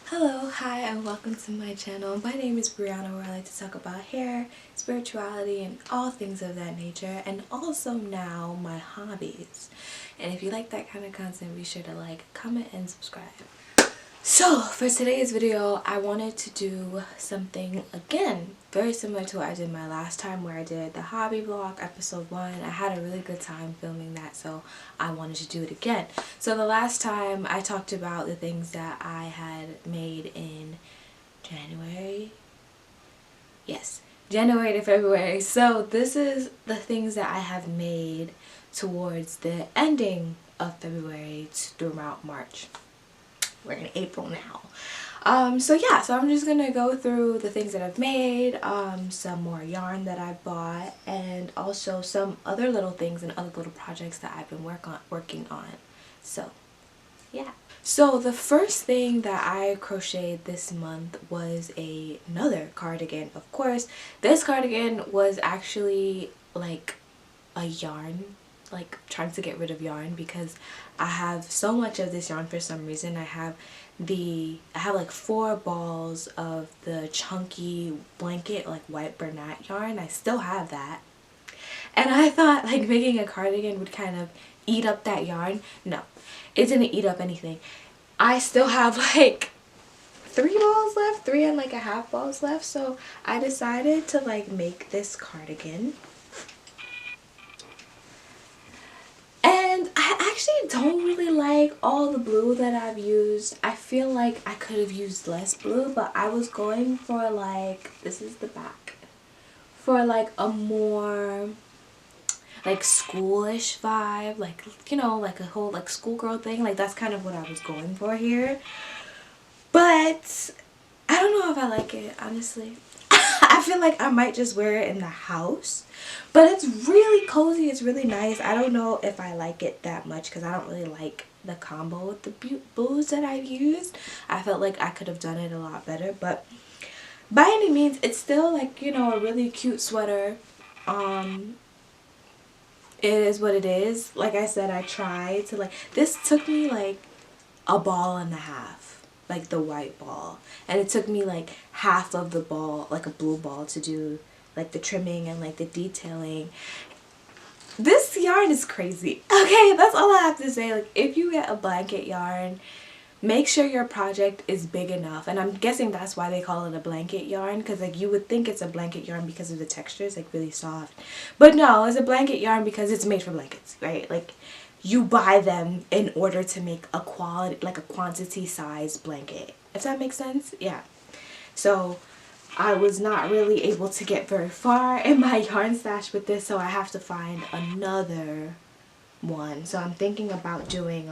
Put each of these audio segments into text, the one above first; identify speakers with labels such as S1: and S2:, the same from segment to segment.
S1: Hello, hi, and welcome to my channel. My name is Brianna, where I like to talk about hair, spirituality, and all things of that nature, and also now my hobbies. And if you like that kind of content, be sure to like, comment, and subscribe. So for today's video, I wanted to do something again very similar to what I did my last time, where I did the hobby vlog episode 1. I had a really good time filming that, so I wanted to do it again. So the last time I talked about the things that I had made in January. Yes, January to February. So this is the things that I have made towards the ending of February throughout March. We're in April now. So I'm just gonna go through the things that I've made, some more yarn that I bought, and also some other little things and other little projects that I've been working on. So yeah. So the first thing that I crocheted this month was another cardigan. Of course, this cardigan was actually like a yarn, like trying to get rid of yarn, because I have so much of this yarn for some reason. I have like 4 balls of the chunky blanket, like white Bernat yarn. I still have that, and I thought like making a cardigan would kind of eat up that yarn. No, it didn't eat up anything. I still have like 3 balls left, 3 and like a half balls left, so I decided to like make this cardigan. And I actually don't really like all the blue that I've used. I feel like I could have used less blue, but I was going for like, this is the back, for like a more like schoolish vibe, like, you know, like a whole like schoolgirl thing. Like that's kind of what I was going for here. But I don't know if I like it, honestly. I feel like I might just wear it in the house, but it's really cozy, it's really nice. I don't know if I like it that much because I don't really like the combo with the blues that I've used. I felt like I could have done it a lot better, but by any means, it's still like, you know, a really cute sweater. It is what it is. Like I said, I tried to like, this took me like a ball and a half, like the white ball, and it took me like half of the ball, like a blue ball, to do like the trimming and like the detailing. This yarn is crazy. Okay, that's all I have to say. Like, if you get a blanket yarn, make sure your project is big enough, and I'm guessing that's why they call it a blanket yarn, because like you would think it's a blanket yarn because of the texture, it's like really soft, but no, it's a blanket yarn because it's made for blankets, right? Like, you buy them in order to make a quality, like a quantity size blanket, if that makes sense. Yeah, so I was not really able to get very far in my yarn stash with this, so I have to find another one. So I'm thinking about doing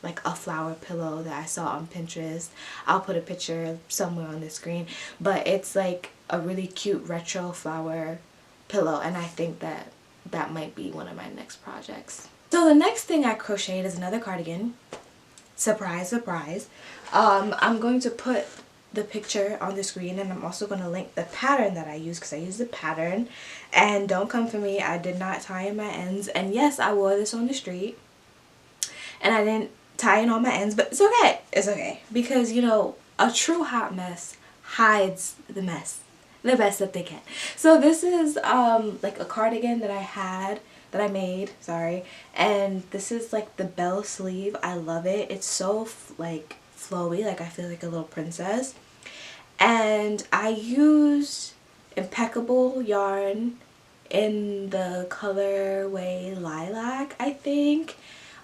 S1: like a flower pillow that I saw on Pinterest. I'll put a picture somewhere on the screen, but it's like a really cute retro flower pillow, and I think that that might be one of my next projects. So the next thing I crocheted is another cardigan. Surprise, surprise. I'm going to put the picture on the screen, and I'm also going to link the pattern that I use, because I use the pattern. And don't come for me, I did not tie in my ends. And yes, I wore this on the street, and I didn't tie in all my ends, but it's okay. It's okay, because, you know, a true hot mess hides the mess the best that they can. So this is like a cardigan that I made, sorry, and this is like the bell sleeve. I love it. It's so like flowy, like I feel like a little princess. And I use impeccable yarn in the colorway lilac, I think.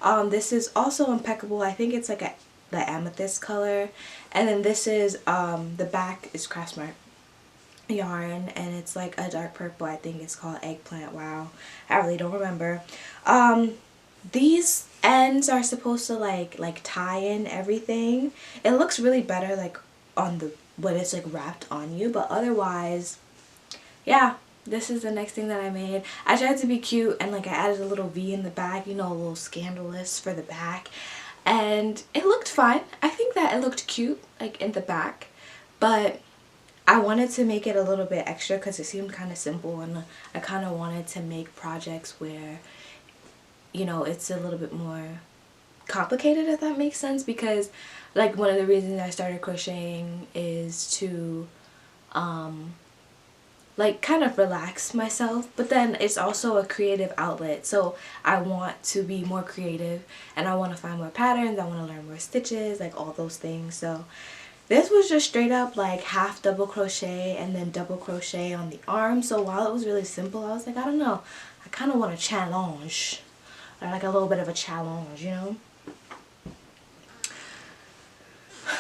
S1: This is also impeccable. I think it's like the amethyst color. And then this is the back is Craftsmart yarn, and it's like a dark purple. I think it's called eggplant. Wow, I really don't remember. These ends are supposed to like tie in everything. It looks really better like on the when it's like wrapped on you, but otherwise, yeah, this is the next thing that I made. I tried to be cute, and like I added a little V in the back, you know, a little scandalous for the back, and it looked fine. I think that it looked cute like in the back, but I wanted to make it a little bit extra because it seemed kind of simple, and I kind of wanted to make projects where, you know, it's a little bit more complicated, if that makes sense, because like one of the reasons I started crocheting is to like kind of relax myself, but then it's also a creative outlet. So I want to be more creative, and I want to find more patterns, I want to learn more stitches, like all those things. So this was just straight up like half double crochet and then double crochet on the arm. So while it was really simple, I was like, I don't know, I kind of want a challenge, or like a little bit of a challenge, you know.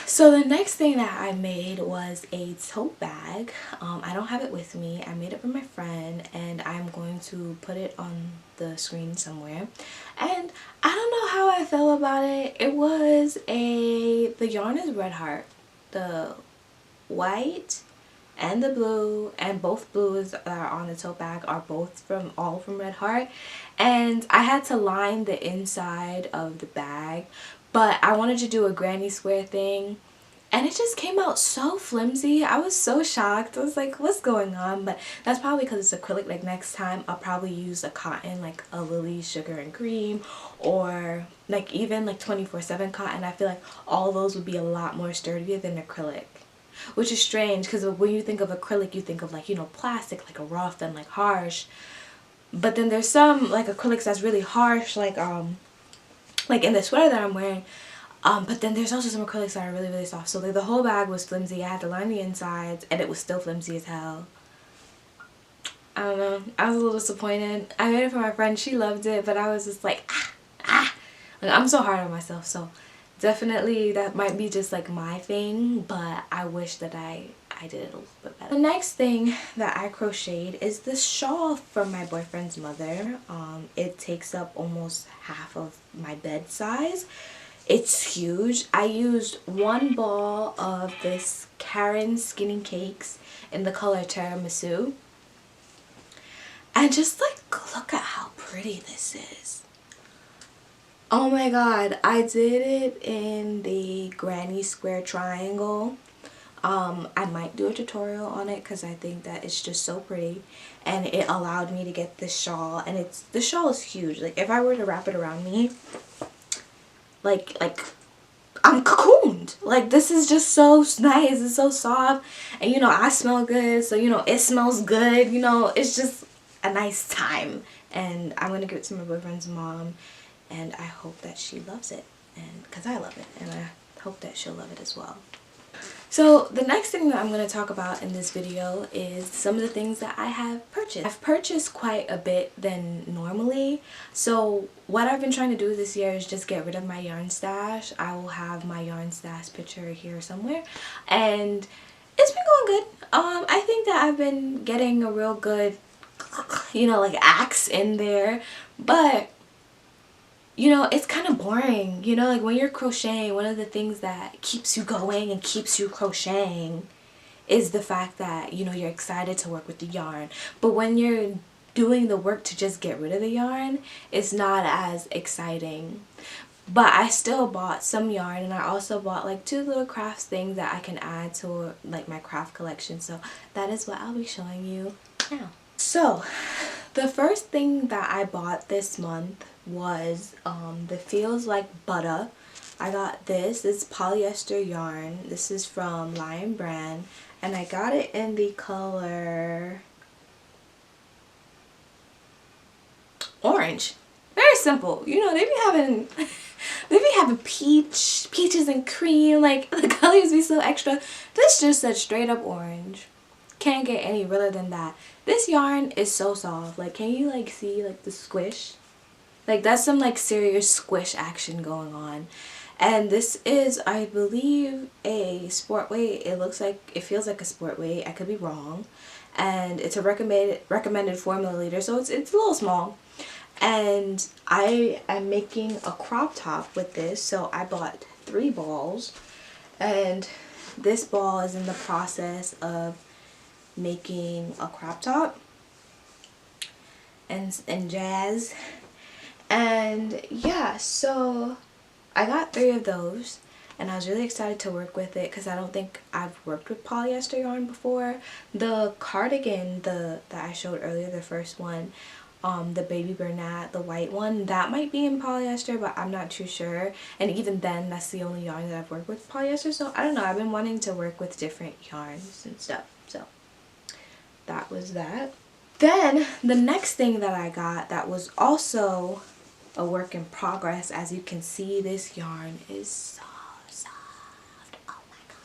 S1: So the next thing that I made was a tote bag. I don't have it with me. I made it for my friend, and I'm going to put it on the screen somewhere. And I don't know how I felt about it. It was the yarn is Red Heart. The white and the blue, and both blues that are on the tote bag are both all from Red Heart. And I had to line the inside of the bag, but I wanted to do a granny square thing, and it just came out so flimsy. I was so shocked. I was like, what's going on? But that's probably because it's acrylic. Like next time I'll probably use a cotton, like a Lily Sugar and Cream, or like even like 24/7 cotton. I feel like all those would be a lot more sturdier than acrylic, which is strange because when you think of acrylic, you think of like, you know, plastic, like a rough and like harsh. But then there's some like acrylics that's really harsh, like in the sweater that I'm wearing. But then there's also some acrylics that are really, really soft. So like the whole bag was flimsy. I had to line the insides, and it was still flimsy as hell. I don't know. I was a little disappointed. I made it for my friend. She loved it, but I was just like, Like, I'm so hard on myself. So definitely that might be just like my thing, but I wish that I did it a little bit better. The next thing that I crocheted is this shawl from my boyfriend's mother. It takes up almost half of my bed size. It's huge. I used one ball of this Karen Skinny Cakes in the color Tiramisu. And just like, look at how pretty this is. Oh my god, I did it in the granny square triangle. I might do a tutorial on it because I think that it's just so pretty, and it allowed me to get this shawl, and the shawl is huge. Like if I were to wrap it around me, like I'm cocooned. Like this is just so nice. It's so soft, and you know I smell good, so you know it smells good. You know it's just a nice time, and I'm gonna give it to my boyfriend's mom, and I hope that she loves it, and because I love it, and I hope that she'll love it as well. So the next thing that I'm going to talk about in this video is some of the things that I have purchased. I've purchased quite a bit than normally. So what I've been trying to do this year is just get rid of my yarn stash. I will have my yarn stash picture here somewhere. And it's been going good. I think that I've been getting a real good, you know, like axe in there. But you know, it's kind of boring, you know, like when you're crocheting, one of the things that keeps you going and keeps you crocheting is the fact that, you know, you're excited to work with the yarn. But when you're doing the work to just get rid of the yarn, it's not as exciting. But I still bought some yarn, and I also bought like 2 little crafts things that I can add to like my craft collection. So that is what I'll be showing you now. So the first thing that I bought this month was the Feels Like Butter. I got this. It's polyester yarn. This is from Lion Brand, and I got it in the color orange. Very simple. You know, they be having peaches and cream, like the colors be so extra. This just said straight up orange. Can't get any realer than that. This yarn is so soft. Like, can you like see like the squish? Like that's some like serious squish action going on. And this is, I believe, a sport weight. It feels like a sport weight. I could be wrong. And it's a recommended 4 milliliters, so it's a little small. And I am making a crop top with this, so I bought 3 balls. And this ball is in the process of making a crop top and jazz. And yeah, so I got 3 of those, and I was really excited to work with it because I don't think I've worked with polyester yarn before. The cardigan that I showed earlier, the first one, the baby Bernat, the white one, that might be in polyester, but I'm not too sure. And even then, that's the only yarn that I've worked with polyester, so I don't know. I've been wanting to work with different yarns and stuff, so that was that. Then the next thing that I got that was also a work in progress, as you can see, this yarn is so soft. Oh my god.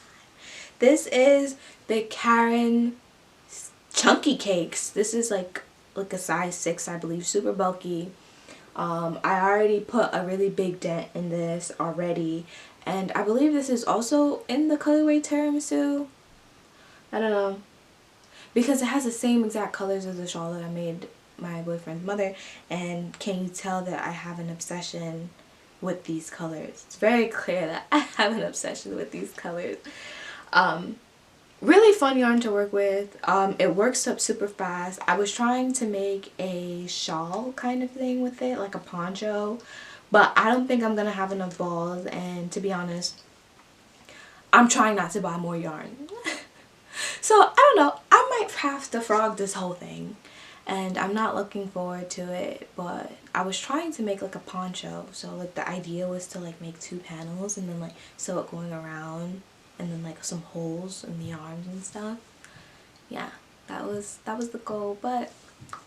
S1: This is the Karen Chunky Cakes. This is like a size 6, I believe, super bulky. I already put a really big dent in this already, and I believe this is also in the colorway Tiramisu. I don't know, because it has the same exact colors as the shawl that I made my boyfriend's mother, and can you tell that I have an obsession with these colors? It's very clear that I have an obsession with these colors. Really fun yarn to work with. It works up super fast. I was trying to make a shawl kind of thing with it, like a poncho, but I don't think I'm gonna have enough balls, and to be honest, I'm trying not to buy more yarn. So I don't know, I might have to frog this whole thing, and I'm not looking forward to it. But I was trying to make like a poncho, so like the idea was to like make 2 panels and then like sew it going around, and then like some holes in the arms and stuff. Yeah, that was the goal, but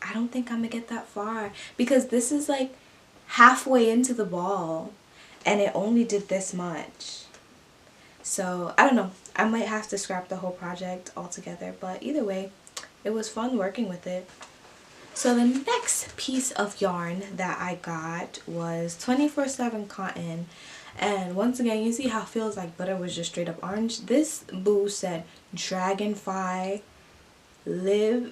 S1: I don't think I'm gonna get that far because this is like halfway into the ball and it only did this much. So I don't know, I might have to scrap the whole project altogether, but either way, it was fun working with it. So the next piece of yarn that I got was 24/7 cotton, and once again, you see how it feels like butter was just straight up orange. This boo said Dragonfly Libule.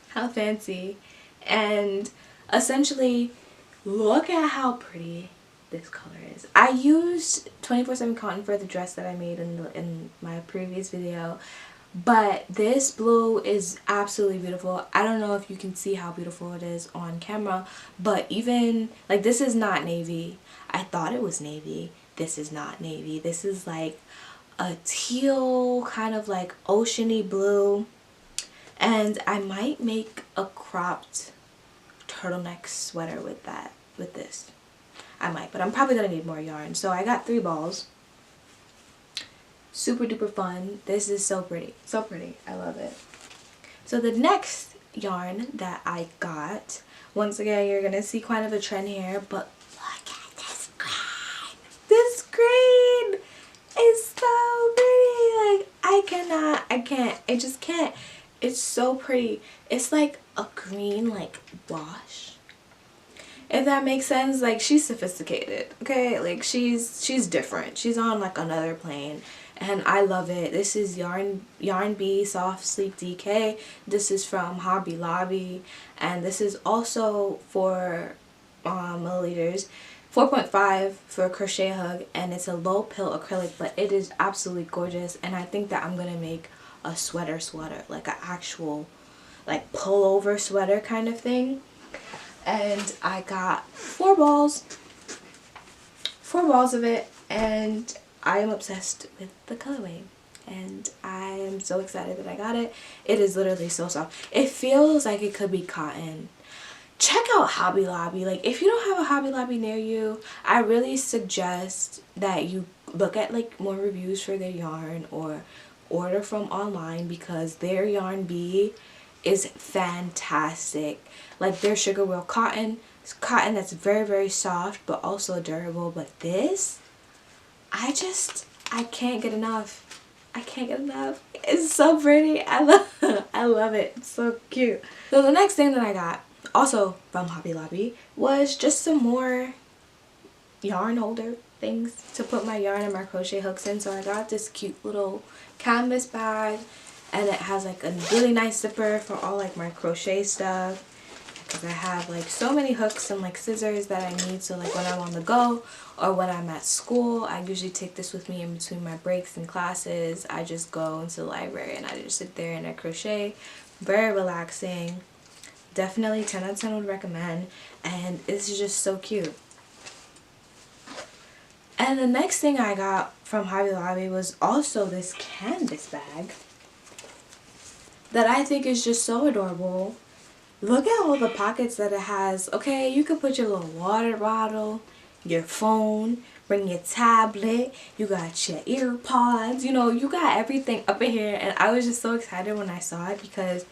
S1: How fancy. And essentially, look at how pretty this color is. I used 24/7 cotton for the dress that I made in my previous video, but this blue is absolutely beautiful. I don't know if you can see how beautiful it is on camera, but even like, this is not navy. I thought it was navy. This is not navy. This is like a teal, kind of like oceany blue, and I might make a cropped turtleneck sweater with this. I might, but I'm probably gonna need more yarn. So I got 3 balls. Super duper fun. This is so pretty. So pretty. I love it. So the next yarn that I got, once again, you're gonna see kind of a trend here, but look at this green. This green is so pretty. Like, I just can't. It's so pretty. It's like a green, like, wash. If that makes sense. Like, she's sophisticated, okay? Like, she's different. She's on like another plane, and I love it. This is Yarn Bee Soft Sleep DK. This is from Hobby Lobby, and this is also for milliliters, 4.5 for crochet hug, and it's a low pill acrylic, but it is absolutely gorgeous. And I think that I'm gonna make a sweater, like an actual like pullover sweater kind of thing. And I got 4 balls of it, and I am obsessed with the colorway, and I am so excited that I got it. It is literally so soft. It feels like it could be cotton. Check out Hobby Lobby. Like, if you don't have a Hobby Lobby near you, I really suggest that you look at like more reviews for their yarn or order from online, because their Yarn Bee is fantastic. Like, their sugar wheel cotton, it's cotton that's very, very soft but also durable. But this, I can't get enough. I can't get enough. It's so pretty. I love it. It's so cute. So the next thing that I got, also from Hobby Lobby, was just some more yarn holder things to put my yarn and my crochet hooks in. So I got this cute little canvas bag, and it has like a really nice zipper for all like my crochet stuff, because I have like so many hooks and like scissors that I need. So like when I'm on the go or when I'm at school, I usually take this with me in between my breaks and classes. I just go into the library and I just sit there and I crochet. Very relaxing. Definitely 10 out of 10 would recommend, and it's just so cute. And the next thing I got from Hobby Lobby was also this canvas bag that I think is just so adorable. Look at all the pockets that it has. Okay, you could put your little water bottle, your phone, bring your tablet, you got your ear pods, you know, you got everything up in here. And I was just so excited when I saw it because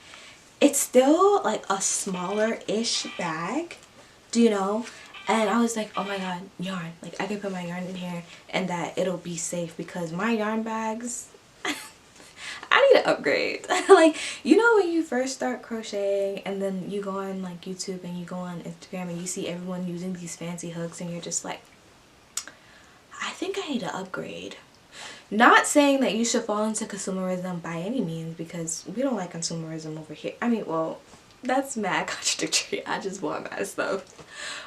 S1: it's still like a smaller-ish bag, do you know? And I was like, oh my god, yarn. Like, I can put my yarn in here and that it'll be safe because my yarn bags, I need to upgrade. Like, you know when you first start crocheting and then you go on like YouTube and you go on Instagram and you see everyone using these fancy hooks and you're just like, I think I need to upgrade. Not saying that you should fall into consumerism by any means, because we don't like consumerism over here. I mean, well, that's mad contradictory. I just want mad stuff.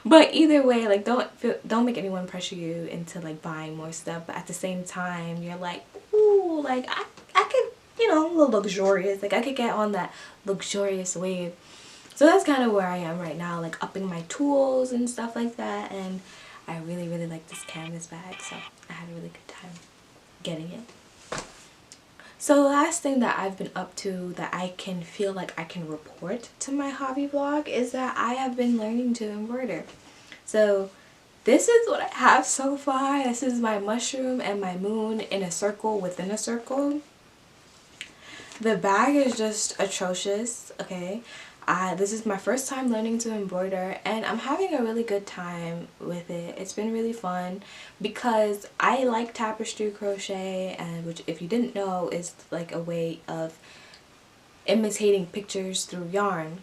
S1: But either way, like, don't make anyone pressure you into like buying more stuff. But at the same time, you're like, ooh, like I could, you know, a little luxurious. Like, I could get on that luxurious wave. So that's kind of where I am right now, like upping my tools and stuff like that. And I really, really like this canvas bag, so I had a really good time getting it. So the last thing that I've been up to that I can feel like I can report to my hobby vlog is that I have been learning to embroider. So this is what I have so far. This is my mushroom and my moon in a circle within a circle. The bag is just atrocious, okay? This is my first time learning to embroider and I'm having a really good time with it. It's been really fun because I like tapestry crochet, and which, if you didn't know, is like a way of imitating pictures through yarn.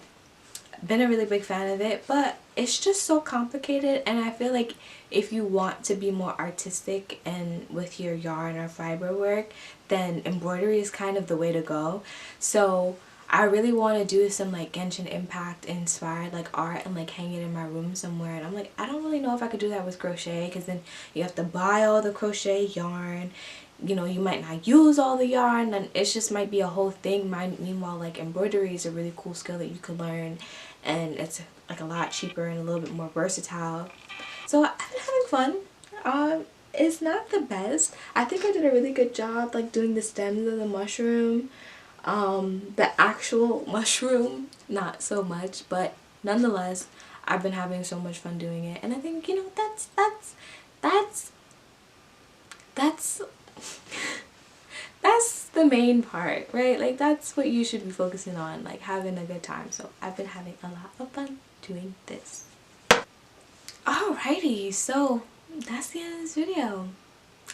S1: Been a really big fan of it, but it's just so complicated, and I feel like if you want to be more artistic and with your yarn or fiber work, then embroidery is kind of the way to go. So I really want to do some like Genshin Impact inspired like art and like hang it in my room somewhere, and I'm like, I don't really know if I could do that with crochet, because then you have to buy all the crochet yarn, you know, you might not use all the yarn, and it just might be a whole thing. Meanwhile, like, embroidery is a really cool skill that you could learn, and it's like a lot cheaper and a little bit more versatile. So I've been having fun. It's not the best. I think I did a really good job like doing the stems of the mushroom. The actual mushroom, not so much, but nonetheless, I've been having so much fun doing it, and I think, you know, that's the main part, right? Like, that's what you should be focusing on, like having a good time. So I've been having a lot of fun doing this. Alrighty, so that's the end of this video.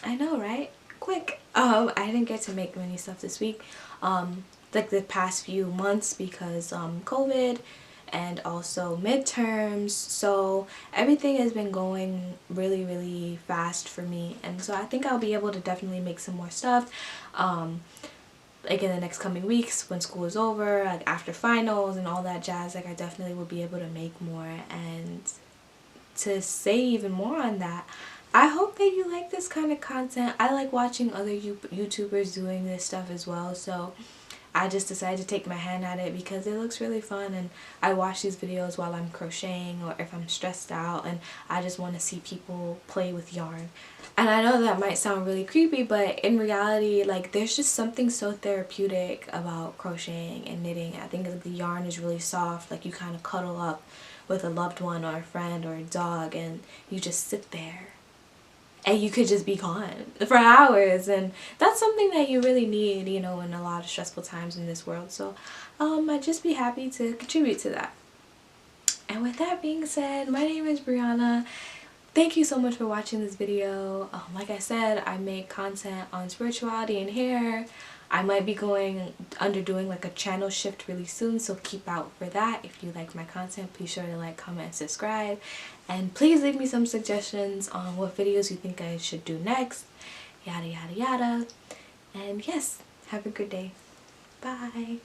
S1: I know, right? Quick. I didn't get to make many stuff this week, like the past few months, because COVID and also midterms, so everything has been going really, really fast for me, and so I think I'll be able to definitely make some more stuff like in the next coming weeks when school is over, like after finals and all that jazz. Like, I definitely will be able to make more, and to say even more on that, I hope that you like this kind of content. I like watching other YouTubers doing this stuff as well, so I just decided to take my hand at it because it looks really fun, and I watch these videos while I'm crocheting or if I'm stressed out, and I just want to see people play with yarn. And I know that might sound really creepy, but in reality, like, there's just something so therapeutic about crocheting and knitting. I think that the yarn is really soft, like you kind of cuddle up with a loved one or a friend or a dog, and you just sit there and you could just be gone for hours, and that's something that you really need, you know, in a lot of stressful times in this world. So I'd just be happy to contribute to that. And with that being said, my name is Brianna. Thank you so much for watching this video. Like I said, I make content on spirituality and hair. I might be doing like a channel shift really soon, so keep out for that. If you like my content, be sure to like, comment, and subscribe. And please leave me some suggestions on what videos you think I should do next. Yada, yada, yada. And yes, have a good day. Bye.